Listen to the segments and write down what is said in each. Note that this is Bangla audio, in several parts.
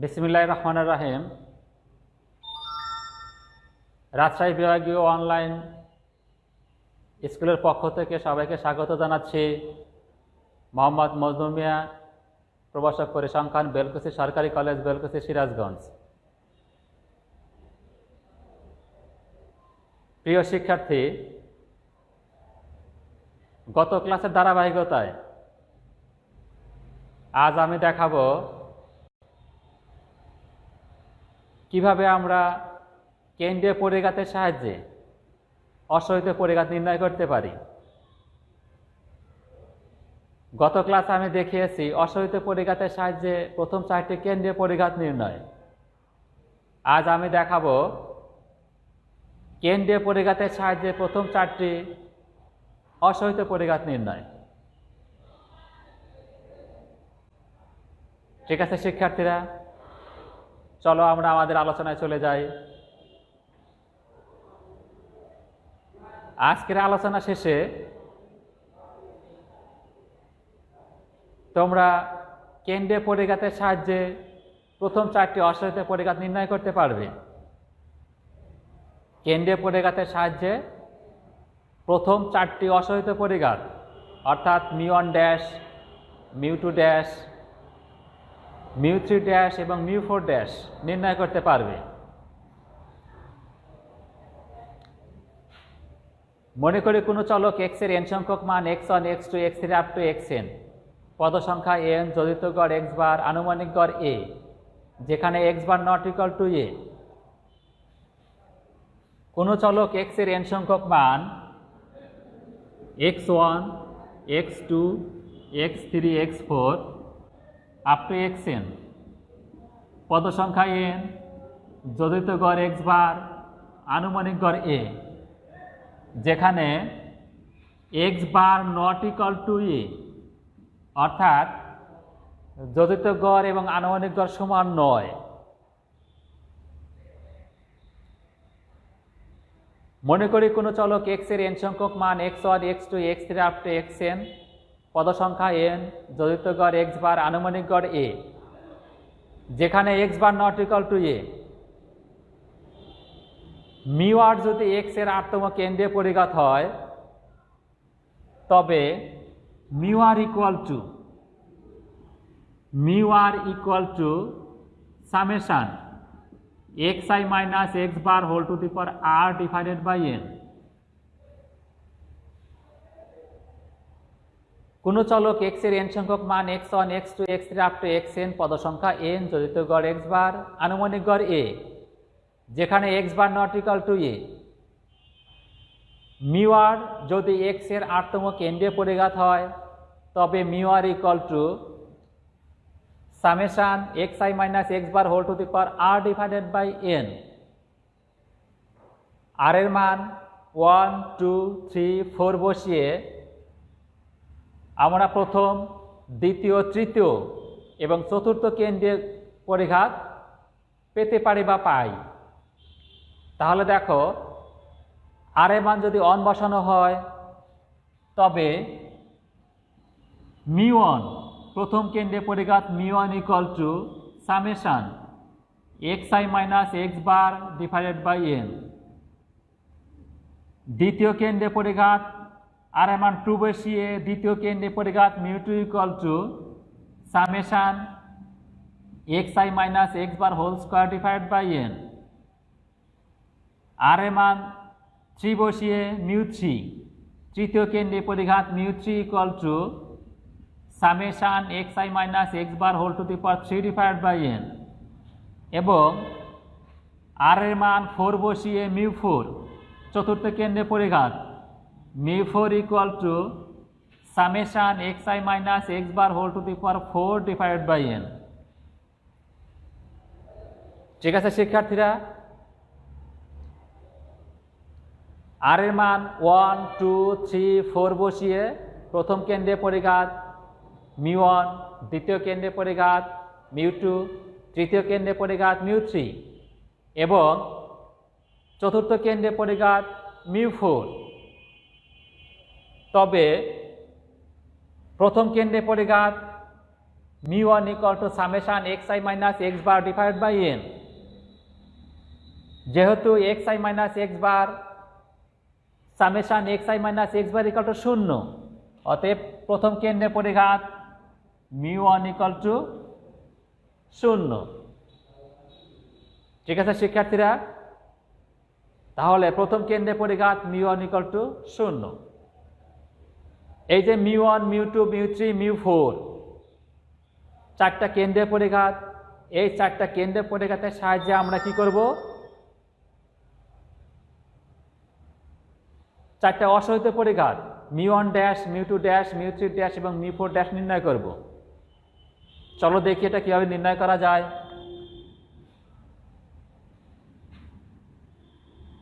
বিসমিল্লাহির রহমানির রহিম। রাজশাহী বিভাগীয় অনলাইন স্কুলের পক্ষ থেকে সবাইকে স্বাগত জানাচ্ছি। মোহাম্মদ মজনু মিয়া, প্রভাষক পরিসংখ্যান, বেলকুচি সরকারি কলেজ, বেলকুচি, সিরাজগঞ্জ। প্রিয় শিক্ষার্থী, গত ক্লাসের ধারাবাহিকতায় আজ আমি দেখাবো কিভাবে আমরা কেন্দ্রীয় পরিঘাতের সাহায্যে অসহিত পরিঘাত নির্ণয় করতে পারি। গত ক্লাসে আমি দেখিয়েছি অসহিত পরিঘাতের সাহায্যে প্রথম 4টি কেন্দ্রীয় পরিঘাত নির্ণয়। আজ আমি দেখাবো কেন্দ্রীয় পরিঘাতের সাহায্যে প্রথম 4টি অসহিত পরিঘাত নির্ণয়। ঠিক আছে শিক্ষার্থীরা, চলো আমরা আমাদের আলোচনায় চলে যাই। আজকের আলোচনা শেষে তোমরা কেন্দ্রীয় পরিঘাতের সাহায্যে প্রথম 4টি অসহিত পরিঘাত নির্ণয় করতে পারবে। কেন্দ্রীয় পরিঘাতের সাহায্যে প্রথম 4টি অসহিত পরিঘাত অর্থাৎ μ1 ড্যাশ, μ2 ড্যাশ, μ3 ড্যাশ এবং μ4 ড্যাশ নির্ণয় করতে পারবে। মনে করি কোনো চলক x এর n সংখ্যক মান x1, x2, x3 up to xn, পদ সংখ্যা n, যোজিত গড় x বার, আনুমানিক গড় a, যেখানে x bar not equal to a। কোনো চলক x এর n সংখ্যক মান x1, x2, x3, x4 up to xn, পদ সংখ্যা n, যোজিত গড় x বার, আনুমানিক গড় a, যেখানে x bar not equal to a, অর্থাৎ যোজিত গড় এবং আনুমানিক গড় সমান নয়। মনে করি কোনো চলক x এর n সংখ্যক মান x1, x2, x3 up to xn, পদ সংখ্যা n, যোজিত গড় x বার, আনুমানিক গড় a, যেখানে x bar not equal to a। μr যদি x এর 8তম কেন্দ্রীয় পরিঘাত হয় তবে μr equal to summation xi minus x bar whole to the power r divided by n। কোন চলক x এর n সংখ্যক মান x1, x2, x3 up to xn, পদ সংখ্যা n, যোজিত গড় x বার, আনুমানিক গড় a, যেখানে x bar not equal to a। μr যদি x এর 8তম কেন্দ্রীয় পরিঘাত হয় তবে μr equal to summation xi minus x bar whole to the power r divided by n। r এর মান 1, 2, 3, 4 বসিয়ে আমরা প্রথম, দ্বিতীয়, তৃতীয় এবং চতুর্থ কেন্দ্রীয় পরিঘাত পেতে পারি বা পাই। তাহলে দেখো r এর মান যদি 1 বসানো হয় তবে μ1, প্রথম কেন্দ্রীয় পরিঘাত μ1 equal to summation xi minus x bar divided by n। দ্বিতীয় কেন্দ্রীয় পরিঘাত r এর মান 2 বসিয়ে দ্বিতীয় কেন্দ্রীয় পরিঘাত μ2 equal to summation xi minus x bar whole square divided by n। r এর মান 3 বসিয়ে μ3, তৃতীয় কেন্দ্রীয় পরিঘাত μ3 equal to summation xi minus x bar whole to the power 3 divided by n, এবং r এর মান 4 বসিয়ে μ4, চতুর্থ কেন্দ্রীয় পরিঘাত μ4 equal to summation xi minus x bar whole to the power 4 divided by n। ঠিক আছে শিক্ষার্থীরা, r এর মান 1, 2, 3, 4 বসিয়ে প্রথম কেন্দ্রীয় পরিঘাত μ1, দ্বিতীয় কেন্দ্রীয় পরিঘাত μ2, তৃতীয় কেন্দ্রীয় পরিঘাত μ3 এবং চতুর্থ কেন্দ্রীয় পরিঘাত μ4। তবে প্রথম কেন্দ্রীয় পরিঘাত mu1 equal to summation xi minus x bar divide by n। যেহেতু xi minus x bar summation xi minus x bar equal to 0, অতএব প্রথম কেন্দ্রের পরিঘাত mu1 ইকুয়াল টু 0। ঠিক আছে শিক্ষার্থীরা, তাহলে প্রথম কেন্দ্রের পরিঘাত mu1 ইকুয়াল টু 0। এই যে mu1 mu2 mu3 mu4 চারটা কেন্দ্রের পরিঘাত, এই চারটা কেন্দ্রের পরিঘাতের সাহায্যে আমরা কি করব, চারটা অসহিত পরিঘাত mu1 dash mu2 dash mu3 dash এবং mu4 ড্যাশ নির্ণয় করব। চলো দেখি এটা কিভাবে নির্ণয় করা যায়।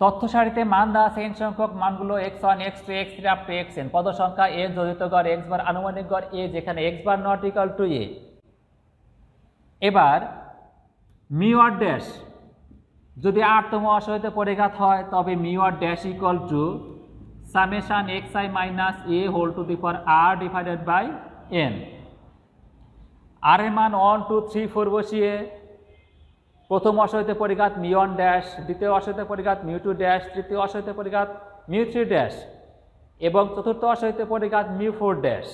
তথ্য সারিতে মান দেওয়া আছে n সংখ্যক মানগুলো x1 x2 x3 up to xn, পদ সংখ্যা n, যোজিত গড় x বার, আনুমানিক গড় a, যেখানে x bar not equal to a। এবার mu1 ড্যাশ যদি 8তম অসহিত পরিঘাত হয় তবে mu1 dash equal to summation xi minus a whole to the power r divided by n। r এর মান 1 2 3 4 বসিয়ে প্রথম অসহিত পরিঘাত mu1 ড্যাশ, দ্বিতীয় অসহিত পরিঘাত mu2 ড্যাশ, তৃতীয় অসহিত পরিঘাত mu3 ড্যাশ এবং চতুর্থ অসহিত পরিঘাত mu4 ড্যাশ।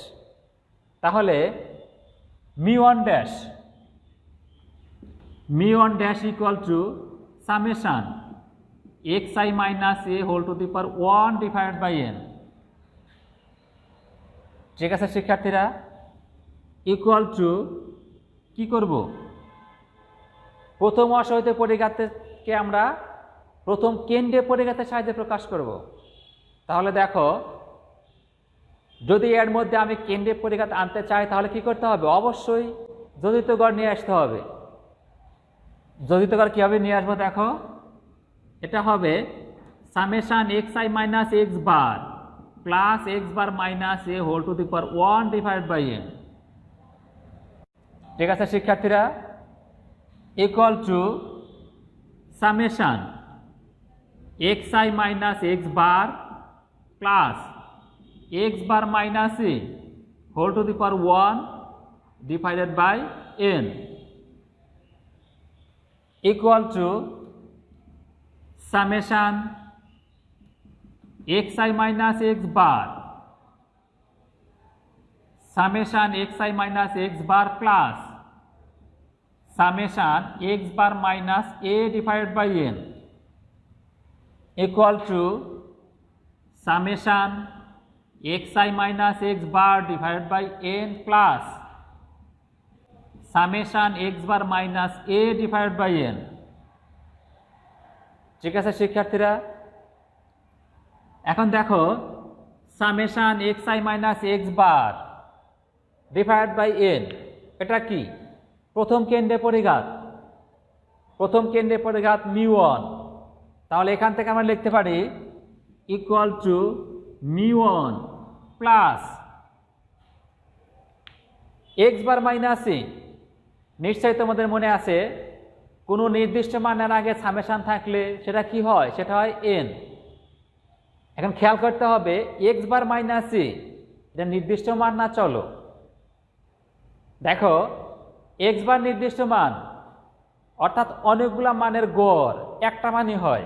তাহলে mu1 dash equal to summation xi minus a whole to the power 1 divided by n। ঠিক আছে শিক্ষার্থীরা, ইকুয়াল টু কি করব, প্রথম অসহিত পরিঘাতকে আমরা প্রথম কেন্দ্রের পরিঘাতের সাহায্যে প্রকাশ করব। তাহলে দেখো, যদি এর মধ্যে আমি কেন্দ্রের পরিঘাত আনতে চাই তাহলে কি করতে হবে, অবশ্যই যোজিত গড় নিয়ে আসতে হবে। যোজিত গড় কীভাবে নিয়ে আসবো দেখো, এটা হবে summation xi minus x bar plus x bar minus a whole to the power 1 divide by n। ঠিক আছে শিক্ষার্থীরা, equal to summation xi minus x bar plus x bar minus a whole to the power 1 divided by n equal to summation xi minus x bar summation xi minus x bar plus summation x bar minus a divided by n equal to summation xi minus x bar divided by n plus summation x bar minus a divided by n। ঠিক আছে শিক্ষার্থীরা, এখন দেখো summation xi minus x bar divided by n এটা কি, প্রথম কেন্দ্রের পরিঘাত, প্রথম কেন্দ্রের পরিঘাত mu1। তাহলে এখান থেকে আমরা লিখতে পারি equal to mu1 plus x bar minus a। নিশ্চয়ই তোমাদের মনে আছে কোনো নির্দিষ্ট মানের আগে সামেশন থাকলে সেটা কি হয়, সেটা হয় n। এখন খেয়াল করতে হবে x বার মাইনাস a এটা নির্দিষ্ট মান না, চলো দেখো x বার নির্দিষ্ট মান অর্থাৎ অনেকগুলা মানের গড় একটা মানই হয়।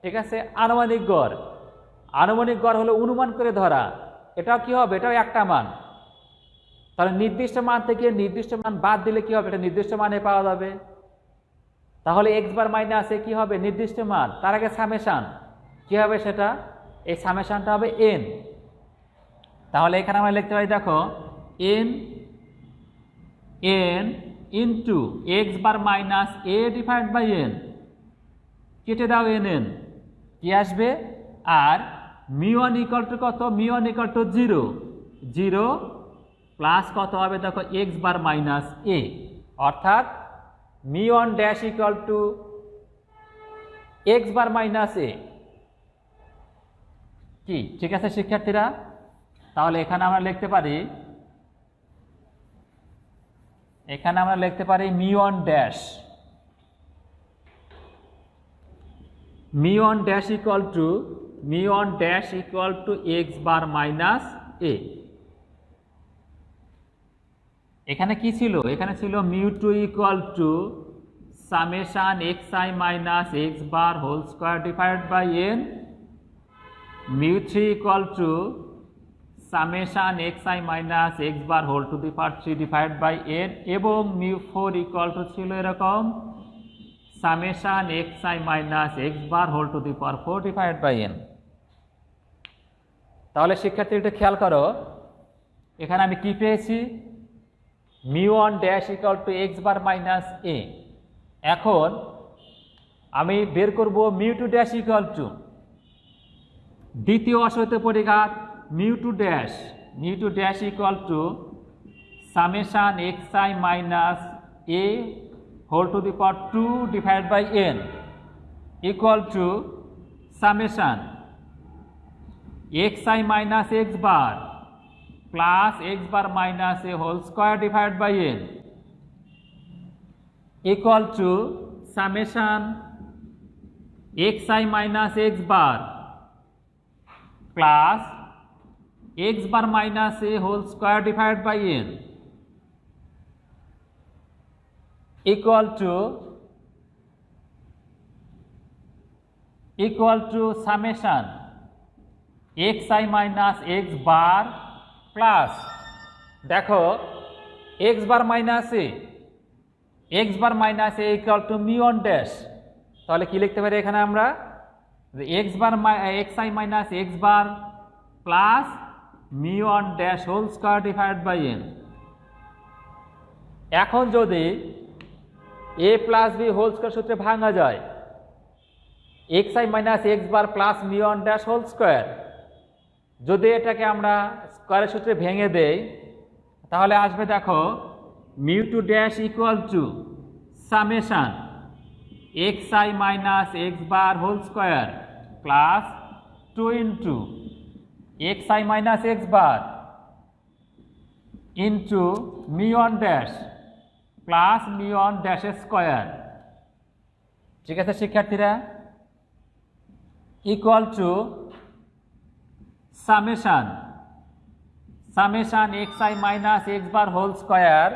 ঠিক আছে, আনুমানিক গড়, আনুমানিক গড় হলো অনুমান করে ধরা, এটাও কি হবে, এটাও একটা মান। তাহলে নির্দিষ্ট মান থেকে নির্দিষ্ট মান বাদ দিলে কি হবে, এটা নির্দিষ্ট মানে পাওয়া যাবে। তাহলে x বার মাইনাস a কি হবে, নির্দিষ্ট মান, তার আগে সামেশন কি হবে, সেটা এই সামেশনটা হবে n। তাহলে এখানে আমরা লিখতে পারি দেখো n into x bar minus a divide by n, কেটে দাও n কি আসবে, আর mu1 ইকুয়াল টু কত, mu1 ইকুয়াল টু 0 0 প্লাস কত হবে দেখো x বার মাইনাস a, অর্থাৎ mu1 dash equal to x bar minus a। কি ঠিক আছে শিক্ষার্থীরা, তাহলে এখানে আমরা লিখতে পারি, এখানে আমরা লিখতে পারি mu1 dash equal to x bar minus a। এখানে কি ছিল, এখানে ছিল mu two equal to summation x i minus x bar whole square divided by n, mu three equal to summation x i minus x bar whole to the power three divided by n, এবং মিউ ফোর ইকুয়াল টু ছিল এরকম summation x i minus x bar whole to the power four divided by N. তাহলে শিক্ষার্থী এটা খেয়াল করো, এখানে আমি কি পেয়েছি, mu one dash equal to x bar minus a. এখন আমি বের করব mu two dash equal to দ্বিতীয় অসহিত পরিঘাত mu two dash equal to summation x i minus a whole to the power two divide by n equal to summation x i minus x bar plus x bar minus a whole square divide by n equal to summation xi minus x bar plus x bar minus a whole square divided by n equal to summation xi minus x bar plus देखो x bar minus a x bar minus a equal to mu one dash, তাহলে কি লিখতে পারি এখানে আমরা, x bar x i minus x bar plus mu one dash whole square divided by n. এখন যদি a plus b whole square সূত্রে ভাঙা যায়, x i minus x bar plus mu one dash whole square, যদি এটাকে আমরা স্কয়ারের সূত্রে ভেঙে দেই তাহলে আসবে দেখো mu two dash equal to summation x i minus x bar whole square plus two into x i minus x bar into mu one dash plus mu one ড্যাশের স্কোয়ার। ঠিক আছে শিক্ষার্থীরা, equal to summation x i minus x bar whole square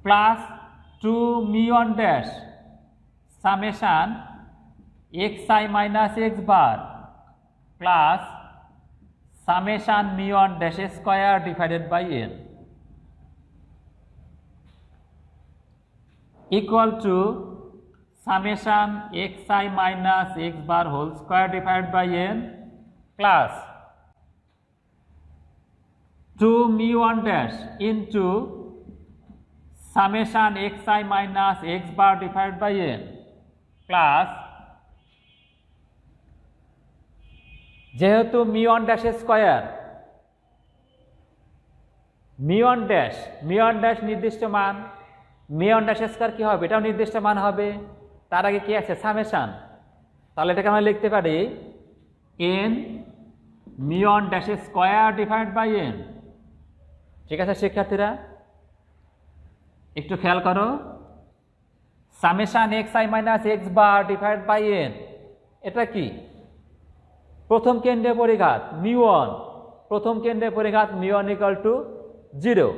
plus two mu one dash summation x i minus x bar plus summation mu one dash square divided by n equal to summation x i minus x bar whole square divided by n plus two mu one dash into summation x i minus x bar divide by n plus जेहेतु mu one dash square mu one dash निर्दिष्ट मान मिउ वन डैश स्क्वायर কি হবে, এটাও নির্দিষ্ট মান হবে, তার আগে কি আছে সামেশন, তাহলে এটাকে আমরা লিখতে পারি n mu one dash square divide by n। ঠিক আছে শিক্ষার্থীরা, একটু খেয়াল করো, summation x i minus x bar divide by n, এটা কি প্রথম কেন্দ্রের পরিঘাত মিউ ওয়ান, প্রথম কেন্দ্রের পরিঘাত mu one equal to 0,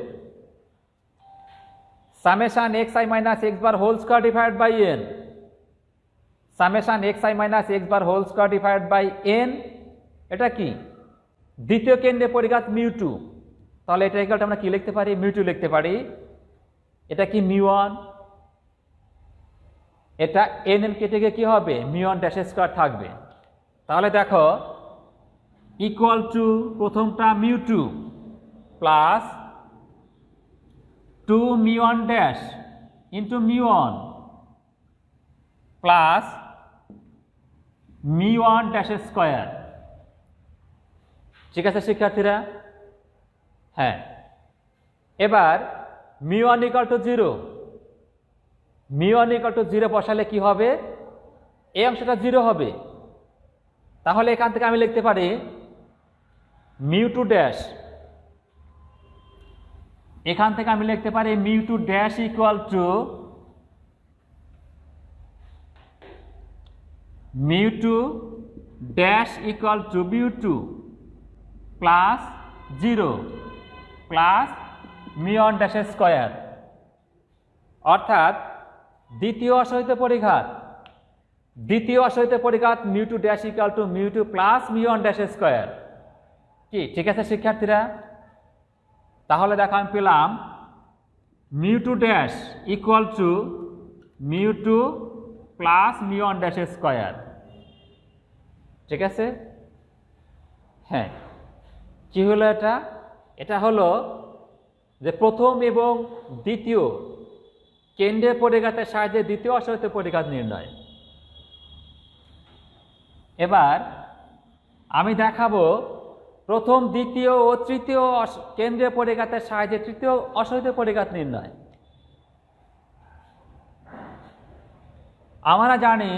summation x i minus x bar whole square divide by n, summation x i minus x bar whole square divide by n, এটা কি দ্বিতীয় কেন্দ্রের পরিঘাত মিউ টু, তাহলে এটা ইকুয়াল টু আমরা কি লিখতে পারি, মিউ টু লিখতে পারি। এটা কি মিউ ওয়ান, এটা এন এন কেটে গিয়ে কি হবে মিউ ওয়ান ড্যাশ স্কয়ার থাকবে, তাহলে দেখো ইকুয়াল টু প্রথমটা mu two plus two mu one dash into mu one plus mu one dash square. ঠিক আছে শিক্ষার্থীরা, হ্যাঁ এবার mu one equal to 0, mu one equal to 0 বসালে কি হবে, এই অংশটা 0 হবে, তাহলে এখান থেকে আমি লিখতে পারি মিউ টু ড্যাশ, এখান থেকে আমি লিখতে পারি mu two dash equal to mu two dash equal to μ2 plus 0 plus μ1 ড্যাশের স্কয়ার, অর্থাৎ দ্বিতীয় অসহিত পরিঘাত μ2 ড্যাশ ইকুয়াল টু μ2 প্লাস μ1 ড্যাশের স্কয়ার। কি ঠিক আছে শিক্ষার্থীরা? তাহলে দেখো আমি পেলাম μ2 ড্যাশ ইকুয়াল টু μ2 প্লাস μ1 ড্যাশের স্কয়ার। ঠিক আছে? হ্যাঁ, কি হলো এটা? এটা হলো যে প্রথম এবং দ্বিতীয় কেন্দ্রের পরিঘাতের সাহায্যে দ্বিতীয় অসহিত পরিঘাত নির্ণয়। এবার আমি দেখাবো প্রথম, দ্বিতীয় ও তৃতীয় কেন্দ্রীয় পরিঘাতের সাহায্যে তৃতীয় অসহিত পরিঘাত নির্ণয়। আমরা জানি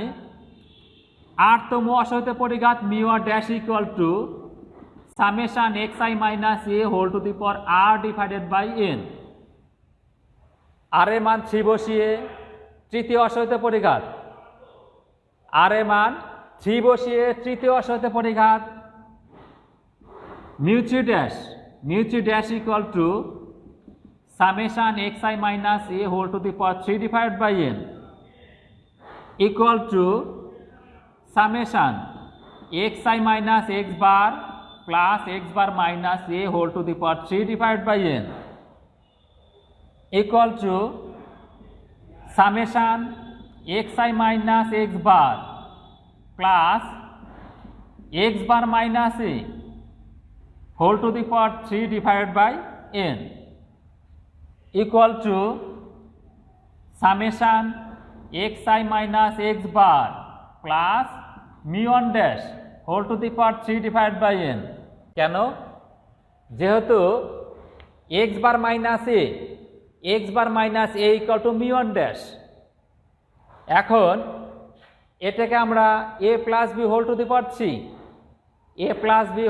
8তম অসহিত পরিঘাত μ1 dash equal to summation xi minus a whole to the power r divided by n। r এর মান 3 বসিয়ে তৃতীয় অসহিত পরিঘাত, r এর মান 3 বসিয়ে তৃতীয় অসহিত পরিঘাত μ3 dash equal to summation xi minus a whole to the power 3 divided by n equal to summation xi minus x bar plus x bar minus a whole to the power 3 divided by n equal to summation xi minus x bar plus x bar minus a whole to the power 3 divided by n equal to summation xi minus x bar plus μ1 dash whole to the power 3 divided by n। কেন? যেহেতু x bar minus a equal to μ1 dash, এখন এটাকে আমরা a plus b whole to the power 3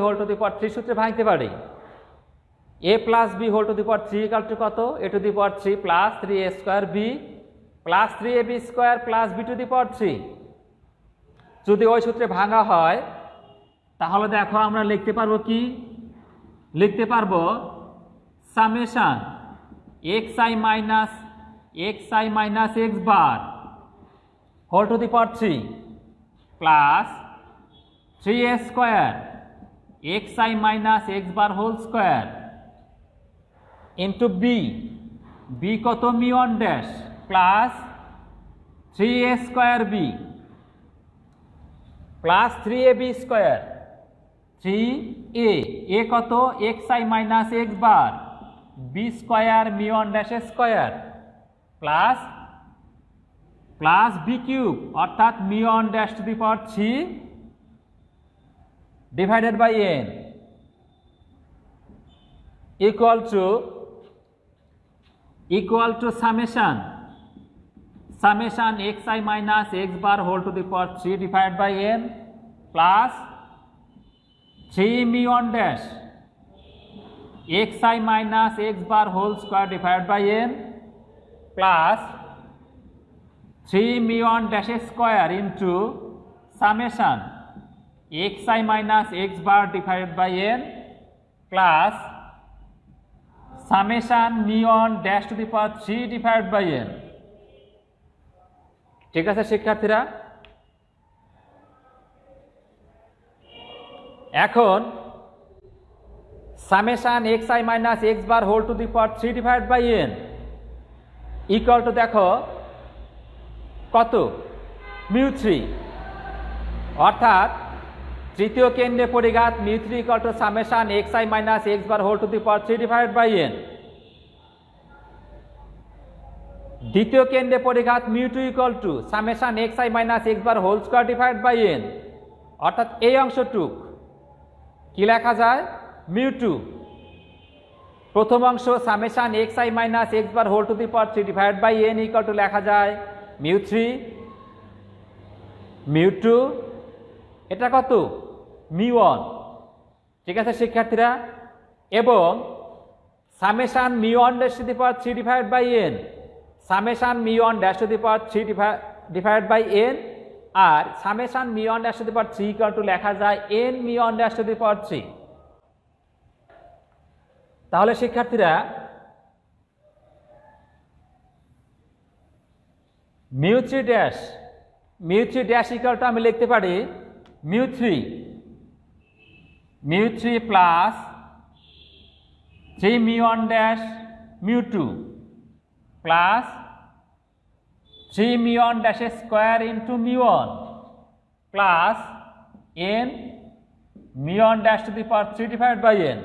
whole to the power 3 সূত্রে ভাঙতে পারি। a plus b whole to the power 3 equal to কত? a to the power 3 plus 3a square b plus 3ab square plus b to the power 3। যদি ওই সূত্রে ভাঙা হয় তাহলে দেখো আমরা লিখতে পারবো কি? লিখতে পারবো summation xi minus x bar whole to the power 3 plus 3a square xi minus x bar whole square into b কত? μ1 dash plus 3a square b plus 3ab square 3a কত? xi minus x bar b square μ1 ড্যাশের স্কয়ার প্লাস b কিউব অর্থাৎ μ1 dash to the power 3 divided by n equal to summation xi minus x bar whole to the power 3 divided by n plus 3 μ1 dash xi minus x bar whole square divided by n plus 3 μ1 ড্যাশের square into summation xi minus x bar divided by n plus summation μ1 dash to the power 3 divided by n। ঠিক আছে শিক্ষার্থীরা? এখন summation xi minus x bar whole to the power 3 divided by n equal to দেখো কত? μ3, অর্থাৎ তৃতীয় কেন্দ্রে পরিঘাত μ3 equal to summation xi minus x bar whole to the power 3 divided by n। দ্বিতীয় কেন্দ্রে পরিঘাত μ2 equal to summation xi minus x bar whole square divided by n, অর্থাৎ এই অংশটুক কি লেখা যায়? μ2। প্রথম অংশ summation xi minus x bar whole to the power 3 divided by n equal to লেখা যায় μ3 μ2, এটা কত? μ1। ঠিক আছে শিক্ষার্থীরা? এবং summation μ1 dash to the power 3 divided by n, summation μ1 dash to the power 3 divided by n আর summation mu one dash to the power 3 equal to লেখা যায় n mu one dash to the power 3। তাহলে শিক্ষার্থীরা mu three dash equal to আমি লিখতে পারি mu three plus 3 mu one dash mu two plus 3 mu one dash square into mu one plus n mu one dash to the power 3 divide by n।